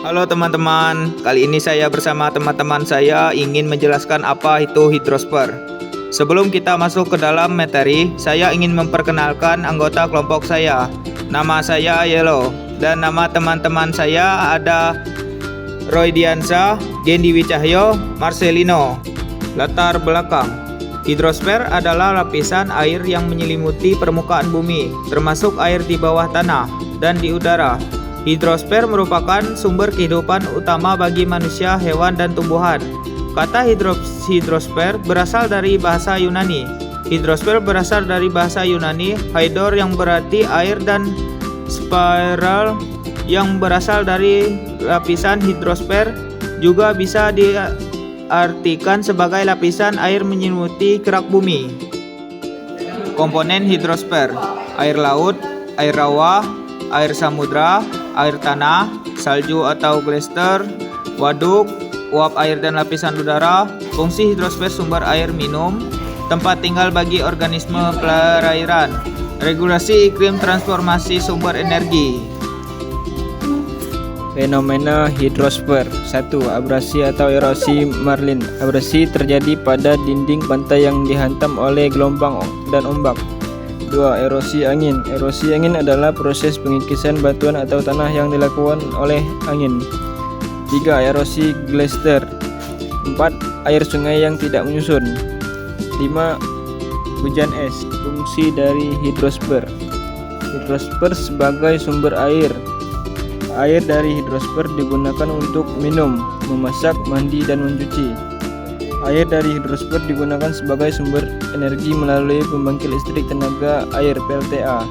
Halo teman-teman, kali ini saya bersama teman-teman saya ingin menjelaskan apa itu hidrosfer. Sebelum kita masuk ke dalam materi, saya ingin memperkenalkan anggota kelompok saya. Nama saya Yellow, dan nama teman-teman saya ada Roy Diansa, Gendi Wicahyo, Marcelino. Latar belakang: hidrosfer adalah lapisan air yang menyelimuti permukaan bumi, termasuk air di bawah tanah dan di udara. Hidrosfer merupakan sumber kehidupan utama bagi manusia, hewan, dan tumbuhan. Kata hidrosfer berasal dari bahasa Yunani. Hidrosfer berasal dari bahasa Yunani hydor yang berarti air dan spiral yang berasal dari lapisan hidrosfer juga bisa diartikan sebagai lapisan air menyelimuti kerak bumi. Komponen hidrosfer: air laut, air rawa, air samudra, air tanah, salju atau glacier, waduk, uap air dan lapisan udara. Fungsi hidrosfer: sumber air minum, tempat tinggal bagi organisme perairan, regulasi iklim, transformasi sumber energi. Fenomena hidrosfer. 1. Abrasi atau erosi marlin. Abrasi terjadi pada dinding pantai yang dihantam oleh gelombang dan ombak. 2. Erosi angin. Erosi angin adalah proses pengikisan batuan atau tanah yang dilakukan oleh angin. 3. Erosi glacier. 4. Air sungai yang tidak menyusun. 5. Hujan es. Fungsi dari hidrosfer. Hidrosfer sebagai sumber air. Air dari hidrosfer digunakan untuk minum, memasak, mandi, dan mencuci. Air dari hidrosfer digunakan sebagai sumber energi melalui pembangkit listrik tenaga air (PLTA).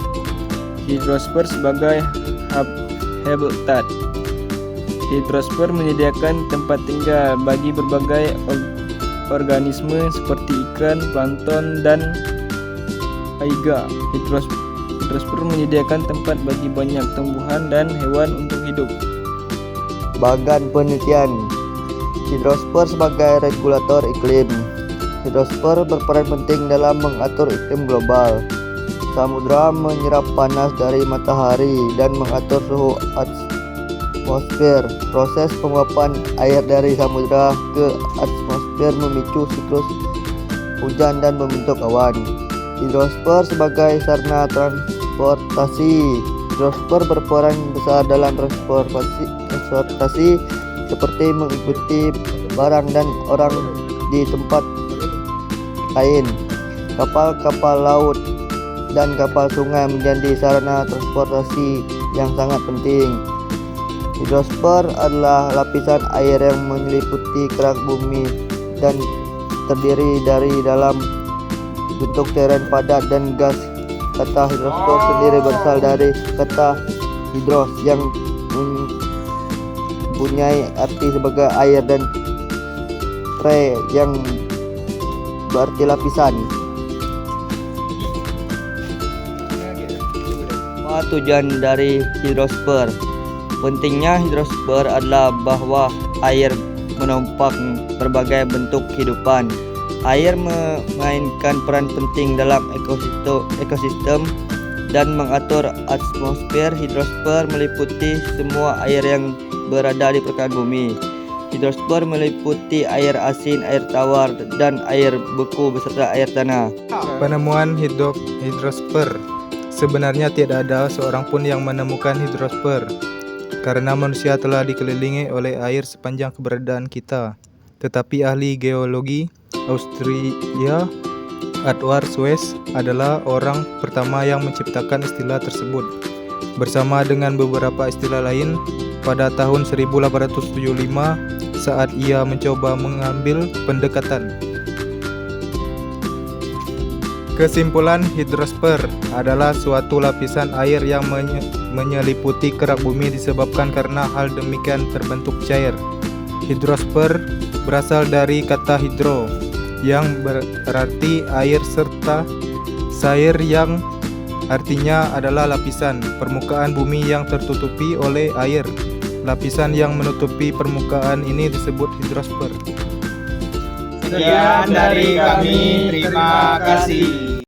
Hidrosfer sebagai habitat. Hidrosfer menyediakan tempat tinggal bagi berbagai organisme seperti ikan, plankton, dan alga. Hidrosfer menyediakan tempat bagi banyak tumbuhan dan hewan untuk hidup. Bagan penelitian: hidrosfer sebagai regulator iklim. Hidrosfer berperan penting dalam mengatur iklim global. Samudra menyerap panas dari matahari dan mengatur suhu atmosfer. Proses penguapan air dari samudra ke atmosfer memicu siklus hujan dan membentuk awan. Hidrosfer sebagai sarana transportasi. Hidrosfer berperan besar dalam transportasi seperti mengikuti barang dan orang di tempat lain. Kapal-kapal laut dan kapal sungai menjadi sarana transportasi yang sangat penting. Hidrosfer adalah lapisan air yang menyelimuti kerak bumi dan terdiri dari dalam bentuk cairan padat dan gas. Kata hidrosfer sendiri berasal dari kata hidros yang mempunyai arti sebagai air dan tre yang berarti lapisan. Apa tujuan dari hidrosfer? Pentingnya hidrosfer adalah bahwa air menopang berbagai bentuk kehidupan. Air memainkan peran penting dalam ekosistem dan mengatur atmosfer. Hidrosfer meliputi semua air yang berada di permukaan bumi. Hidrosfer meliputi air asin, air tawar, dan air beku beserta air tanah. Penemuan hidrosfer. Sebenarnya tidak ada seorang pun yang menemukan hidrosfer, karena manusia telah dikelilingi oleh air sepanjang keberadaan kita. Tetapi ahli geologi Austria, Edward Suez, adalah orang pertama yang menciptakan istilah tersebut, bersama dengan beberapa istilah lain pada tahun 1875 saat ia mencoba mengambil pendekatan. Kesimpulan: hidrosfer adalah suatu lapisan air yang menyeliputi kerak bumi disebabkan karena hal demikian terbentuk cair. Hidrosfer berasal dari kata hidro yang berarti air serta sair yang artinya adalah lapisan permukaan bumi yang tertutupi oleh air. Lapisan yang menutupi permukaan ini disebut hidrosfer. Sekian dari kami, terima kasih.